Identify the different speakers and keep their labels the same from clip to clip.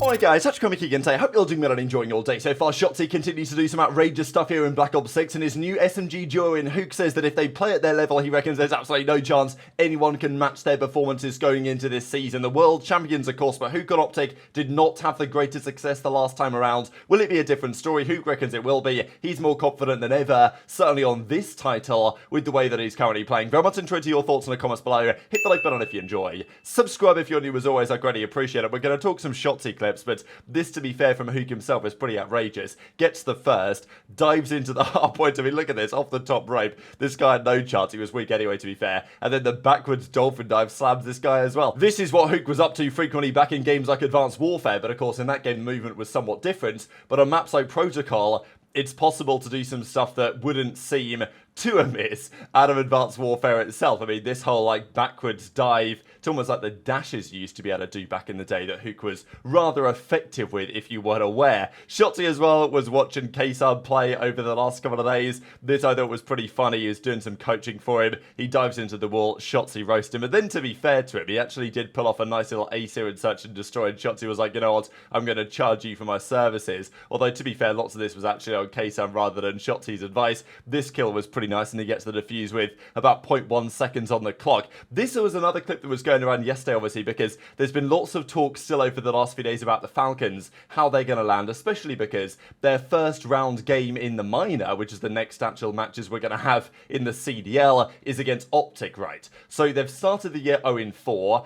Speaker 1: Alright guys, TacticalRab again today. I hope you're all doing well and enjoying your day so far. Shotzzy continues to do some outrageous stuff here in Black Ops 6, and his new SMG duo in Huke says that if they play at their level, he reckons there's absolutely no chance anyone can match their performances going into this season. The world champions, of course, but Huke on OpTic did not have the greatest success the last time around. Will it be a different story? Huke reckons it will be. He's more confident than ever, certainly on this title, with the way that he's currently playing. Very much interested in your thoughts in the comments below. Hit the like button if you enjoy. Subscribe if you're new as always, I greatly appreciate it. We're going to talk some Shotzzy clips, but this, to be fair, from Huke himself is pretty outrageous. Gets the first, dives into the hard point. I mean, look at this, off the top rope. This guy had no chance. He was weak anyway, to be fair. And then the backwards dolphin dive slams this guy as well. This is what Huke was up to frequently back in games like Advanced Warfare, but of course in that game the movement was somewhat different. But on maps like Protocol, it's possible to do some stuff that wouldn't seem too amiss out of Advanced Warfare itself. I mean, this whole like backwards dive, it's almost like the dashes you used to be able to do back in the day that Huke was rather effective with, if you weren't aware. Shotzzy as well was watching KSub play over the last couple of days. This I thought was pretty funny. He was doing some coaching for him. He dives into the wall, Shotzzy roasts him, but then to be fair to him, he actually did pull off a nice little ace here in Search and Destroy, and Shotzzy was like, you know what, I'm going to charge you for my services. Although to be fair, lots of this was actually on KSub rather than Shotzzy's advice. This kill was pretty nice, and he gets the defuse with about 0.1 seconds on the clock. This was another clip that was going around yesterday, obviously, because there's been lots of talk still over the last few days about the Falcons, how they're going to land, especially because their first round game in the minor, which is the next actual matches we're going to have in the CDL, is against OpTic, right? So they've started the year 0-4.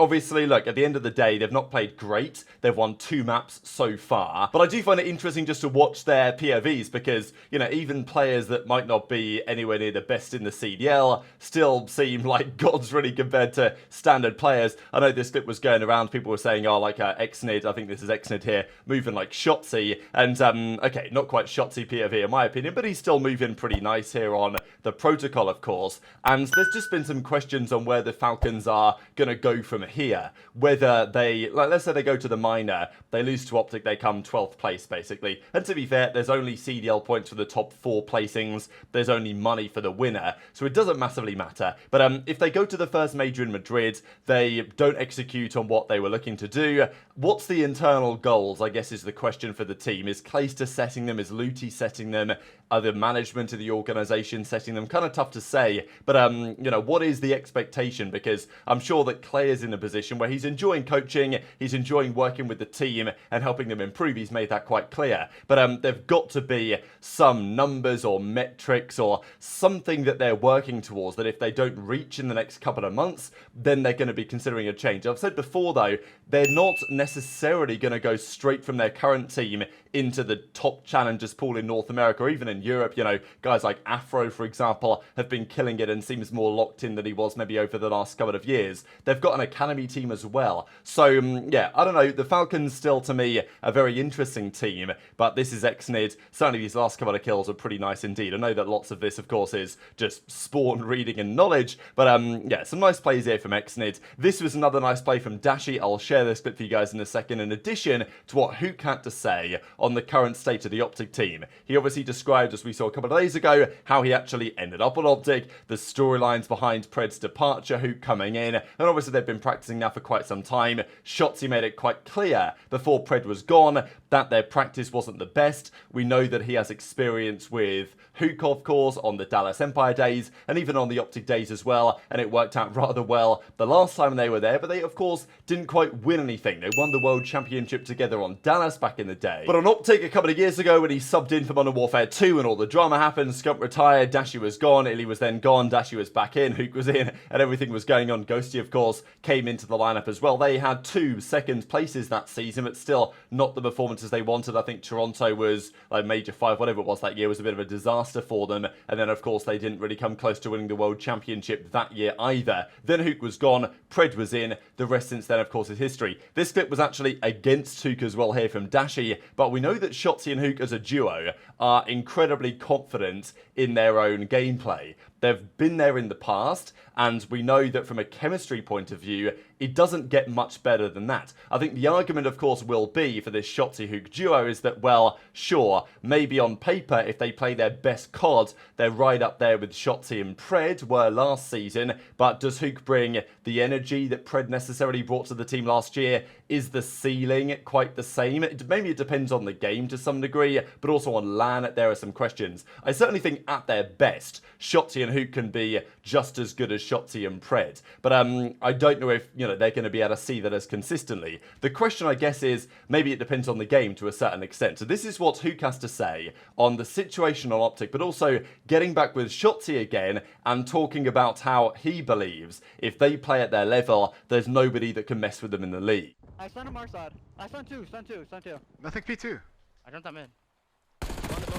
Speaker 1: Obviously, look, at the end of the day, they've not played great. They've won 2 maps so far. But I do find it interesting just to watch their POVs because, you know, even players that might not be anywhere near the best in the CDL still seem like gods really compared to standard players. I know this clip was going around. People were saying, oh, like Xnid, I think this is Xnid here, moving like Shotzzy. And, okay, not quite Shotzzy POV in my opinion, but he's still moving pretty nice here on the Protocol, of course. And there's just been some questions on where the Falcons are going to go from here, whether they, like, let's say they go to the minor, they lose to OpTic, they come 12th place basically, and to be fair, there's only CDL points for the top 4 placings, there's only money for the winner, so it doesn't massively matter. But if they go to the first major in Madrid, they don't execute on what they were looking to do, what's the internal goals, I guess, is the question for the team. Is Clayster setting them? Is Looty setting them? Are the management of the organisation setting them? Kind of tough to say, but you know, what is the expectation? Because I'm sure that Clay is in a position where he's enjoying coaching, he's enjoying working with the team and helping them improve. He's made that quite clear. But there've got to be some numbers or metrics or something that they're working towards that if they don't reach in the next couple of months, then they're going to be considering a change. I've said before though, they're not necessarily going to go straight from their current team into the top challengers pool in North America or even in Europe. You know, guys like Afro, for example, have been killing it and seems more locked in than he was maybe over the last couple of years. They've got an academy team as well. So, yeah, I don't know. The Falcons still, to me, a very interesting team, but this is Xnid. Certainly these last couple of kills are pretty nice indeed. I know that lots of this, of course, is just spawn reading and knowledge, but yeah, some nice plays here from Xnid. This was another nice play from Dashy. I'll share this clip for you guys in a second, in addition to what Huke had to say on the current state of the OpTic team. He obviously described, as we saw a couple of days ago, how he actually ended up on OpTic, the storylines behind Pred's departure, Huke coming in, and obviously they've been practicing now for quite some time. Shotzzy made it quite clear before Pred was gone that their practice wasn't the best. We know that he has experience with Huke, of course, on the Dallas Empire days, and even on the OpTic days as well, and it worked out rather well the last time they were there, but they, of course, didn't quite win anything. They won the World Championship together on Dallas back in the day. But on OpTic a couple of years ago, when he subbed in for Modern Warfare 2 and all the drama happened, Scump retired, Dashy was gone, Illy was then gone, Dashy was back in, Huke was in, and everything was going on. Ghosty, of course, came into the lineup as well. They had 2 second places that season, but still not the performances they wanted. I think Toronto was like Major 5, whatever it was that year, was a bit of a disaster for them. And then, of course, they didn't really come close to winning the World Championship that year either. Then Huke was gone, Pred was in. The rest since then, of course, is history. This clip was actually against Huke as well here from Dashy, but we know that Shotzzy and Huke as a duo are incredibly confident in their own gameplay. They've been there in the past, and we know that from a chemistry point of view, it doesn't get much better than that. I think the argument, of course, will be for this Shotzzy Huke duo is that, well, sure, maybe on paper, if they play their best COD, they're right up there with Shotzzy and Pred were last season, but does Huke bring the energy that Pred necessarily brought to the team last year? Is the ceiling quite the same? Maybe it depends on the game to some degree, but also on LAN, there are some questions. I certainly think at their best, Shotzzy and Huke can be just as good as Shotzzy and Pred. But I don't know if they're going to be able to see that as consistently. The question, I guess, is maybe it depends on the game to a certain extent. So this is what Huke has to say on the situation on OpTic, but also getting back with Shotzzy again and talking about how he believes if they play at their level, there's nobody that can mess with them in the league.
Speaker 2: I stunned him our side. I stunned two.
Speaker 3: Nothing P2.
Speaker 4: I jumped that mid.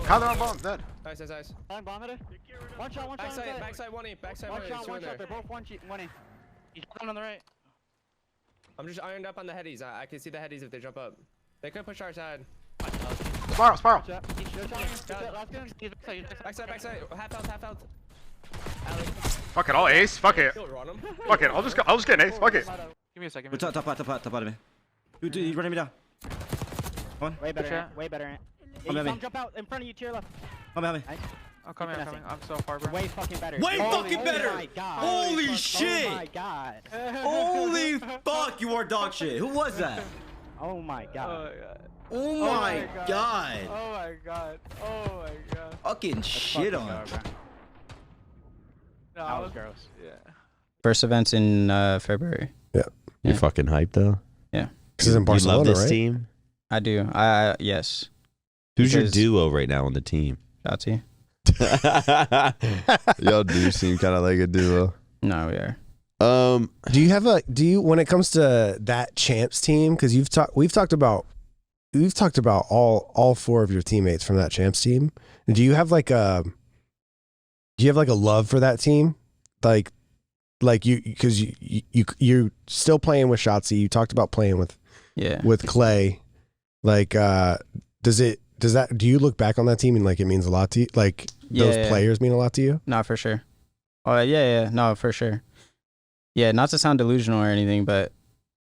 Speaker 3: How they're on bomb, dead.
Speaker 4: Nice.
Speaker 2: I'm bomb at it. One shot.
Speaker 4: Backside 1 backside
Speaker 2: One
Speaker 4: 1
Speaker 2: shot. They're both one E.
Speaker 4: He's jumping on the right. I'm just ironed up on the headies. I can see the headies if they jump up. They could push our side.
Speaker 3: Spiral.
Speaker 4: Backside. Half health.
Speaker 3: Fuck it, I'll ace. Fuck it. Fuck it. I'll just get an ace. Fuck it.
Speaker 2: Give me a second.
Speaker 5: Top out of me. He's running me down. Come on.
Speaker 2: Way better. Jump out in front of you to your left.
Speaker 5: Come behind me.
Speaker 6: I'm coming. I'm so far, bro.
Speaker 2: Way fucking better.
Speaker 5: Better.
Speaker 2: My God.
Speaker 5: Holy shit.
Speaker 2: Oh my God.
Speaker 5: Holy fuck, you are dog shit. Who was that?
Speaker 2: Oh my God.
Speaker 5: Oh my God.
Speaker 6: Oh my God.
Speaker 5: Fucking shit on.
Speaker 2: That was gross.
Speaker 6: Yeah.
Speaker 7: First events in February.
Speaker 8: Yeah. You're fucking hyped though.
Speaker 7: Yeah.
Speaker 8: This is in Barcelona,
Speaker 7: you love this
Speaker 8: right?
Speaker 7: team? I do. Yes.
Speaker 8: Who's your duo right now on the team?
Speaker 7: Shotzzy.
Speaker 8: Y'all do seem kind of like a duo.
Speaker 7: No, we are.
Speaker 8: Do you when it comes to that champs team, because we've talked about all four of your teammates from that champs team. Do you have like a love for that team? Like you, because you're still playing with Shotzzy. You talked about playing with Clay. Like do you look back on that team and like it means a lot to you? Like those players mean a lot to you?
Speaker 7: No, for sure. Oh yeah, no, for sure. Yeah, not to sound delusional or anything, but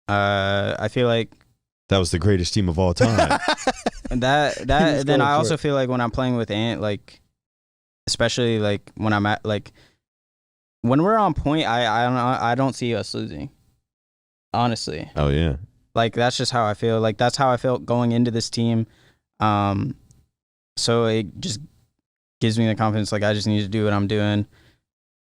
Speaker 7: I feel like
Speaker 8: that was the greatest team of all time.
Speaker 7: and then I also feel like when I'm playing with Ant, like especially like when I'm at like when we're on point, I don't see us losing. Honestly.
Speaker 8: Oh yeah.
Speaker 7: Like that's just how I feel. Like that's how I felt going into this team. So it just gives me the confidence. Like I just need to do what I'm doing,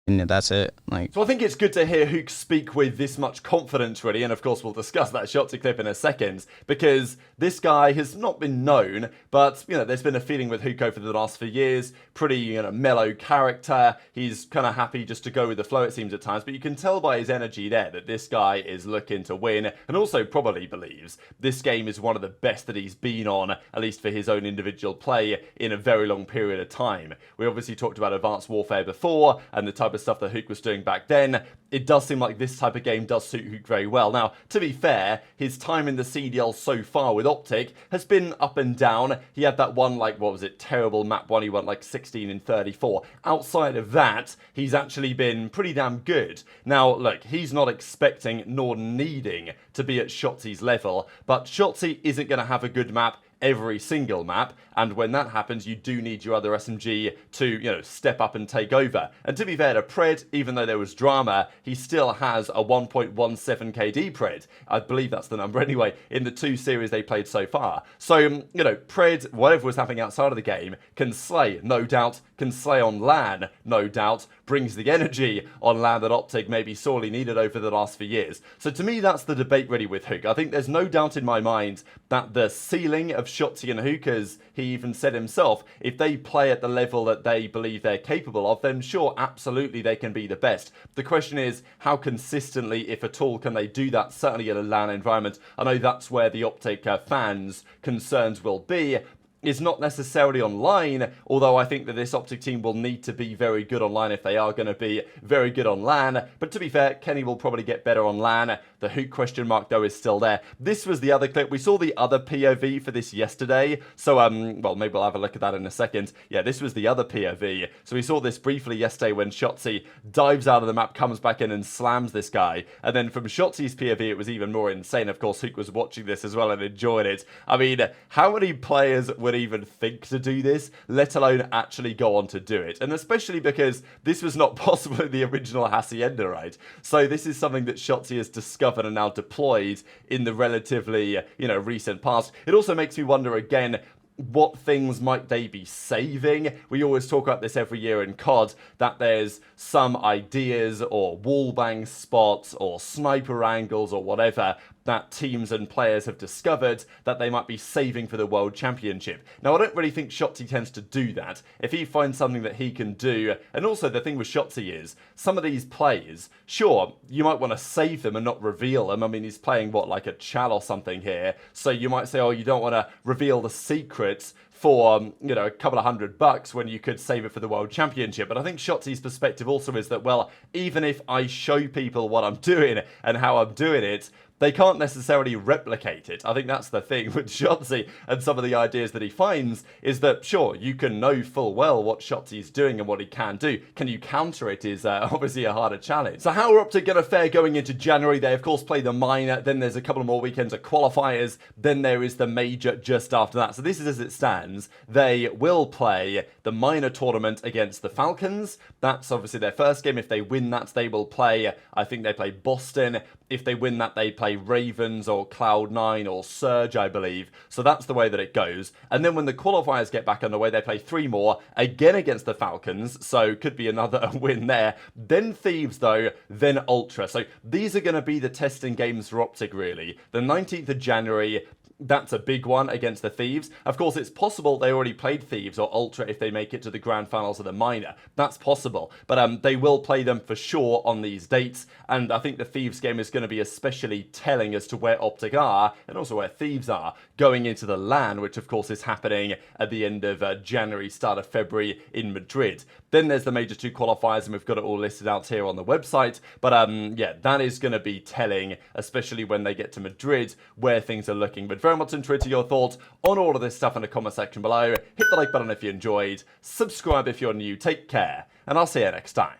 Speaker 7: and that's it. Like
Speaker 1: so, I think it's good to hear Huke speak with this much confidence, really. And of course, we'll discuss that Shotzzy clip in a second because this guy has not been known, but there's been a feeling with Huke over the last few years. Pretty mellow character. He's kind of happy just to go with the flow, it seems at times. But you can tell by his energy there that this guy is looking to win, and also probably believes this game is one of the best that he's been on, at least for his own individual play, in a very long period of time. We obviously talked about Advanced Warfare before and the type of stuff that Huke was doing back then. It does seem like this type of game does suit Huke very well. Now, to be fair, his time in the CDL so far with OpTic has been up and down. He had that one, like, what was it, terrible map one, he went like 16 in 34. Outside of that, he's actually been pretty damn good. Now, look, he's not expecting nor needing to be at Shotzzy's level, but Shotzzy isn't going to have a good map every single map, and when that happens, you do need your other SMG to, step up and take over. And to be fair to Pred, even though there was drama, he still has a 1.17 KD Pred. I believe that's the number anyway, in the 2 series they played so far. So, Pred, whatever was happening outside of the game, can slay, no doubt, can slay on LAN, no doubt, brings the energy on LAN that OpTic maybe sorely needed over the last few years. So to me, that's the debate really with Huke. I think there's no doubt in my mind that the ceiling of Shotzzy and Huke, as he even said himself, if they play at the level that they believe they're capable of, then sure, absolutely they can be the best. The question is, how consistently, if at all, can they do that, certainly in a LAN environment? I know that's where the OpTic fans' concerns will be. is not necessarily online, although I think that this OpTic team will need to be very good online if they are going to be very good on LAN. But to be fair, Kenny will probably get better on LAN. The Huke question mark, though, is still there. This was the other clip. We saw the other POV for this yesterday. So, well, maybe we'll have a look at that in a second. Yeah, this was the other POV. So we saw this briefly yesterday when Shotzzy dives out of the map, comes back in and slams this guy. And then from Shotzzy's POV, it was even more insane. Of course, Huke was watching this as well and enjoyed it. I mean, how many players would even think to do this, let alone actually go on to do it? And especially because this was not possible in the original Hacienda, right? So this is something that Shotzzy has discovered and now deployed in the relatively, recent past. It also makes me wonder again, what things might they be saving? We always talk about this every year in COD, that there's some ideas or wallbang spots or sniper angles or whatever that teams and players have discovered that they might be saving for the World Championship. Now, I don't really think Shotzzy tends to do that. If he finds something that he can do, and also the thing with Shotzzy is, some of these plays, sure, you might want to save them and not reveal them. I mean, he's playing, what, like a CHAL or something here, so you might say, oh, you don't want to reveal the secrets for, a couple of $100 when you could save it for the World Championship. But I think Shotzzy's perspective also is that, well, even if I show people what I'm doing and how I'm doing it, they can't necessarily replicate it. I think that's the thing with Shotzzy and some of the ideas that he finds is that, sure, you can know full well what Shotzzy's doing and what he can do. Can you counter it is obviously a harder challenge. So how are OpTic going to fare going into January? They, of course, play the minor, then there's a couple more weekends of qualifiers, then there is the major just after that. So this is as it stands. They will play the minor tournament against the Falcons. That's obviously their first game. If they win that, they will play, I think they play Boston. If they win that, they play Ravens or Cloud9 or Surge, I believe. So that's the way that it goes. And then when the qualifiers get back underway, they play 3 more, again against the Falcons. So could be another win there. Then Thieves, though, then Ultra. So these are going to be the testing games for OpTic, really. The 19th of January, that's a big one against the Thieves. Of course, it's possible they already played Thieves or Ultra if they make it to the grand finals of the minor. That's possible. But they will play them for sure on these dates. And I think the Thieves game is going to be especially telling as to where OpTic are and also where Thieves are going into the LAN, which of course is happening at the end of January, start of February in Madrid. Then there's the major 2 qualifiers, and we've got it all listed out here on the website. But yeah, that is going to be telling, especially when they get to Madrid, where things are looking. But very much interested to your thoughts on all of this stuff in the comment section below. Hit the like button if you enjoyed. Subscribe if you're new. Take care, and I'll see you next time.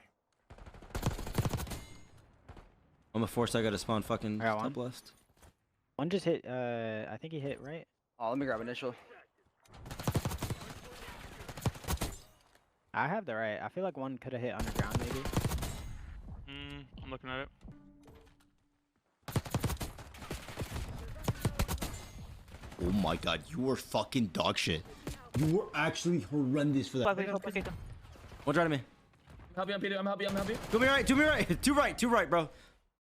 Speaker 5: I'm a force. I gotta spawn fucking top left.
Speaker 2: One just hit. I think he hit right.
Speaker 9: Oh, let me grab initial.
Speaker 2: I have the right. I feel like one could have hit underground maybe.
Speaker 6: I'm looking at it.
Speaker 10: Oh my god, you were fucking dog shit. You were actually horrendous for that.
Speaker 5: One try to me.
Speaker 9: I'm help you, I'm help you.
Speaker 5: Do me right, do me right. Two right, bro.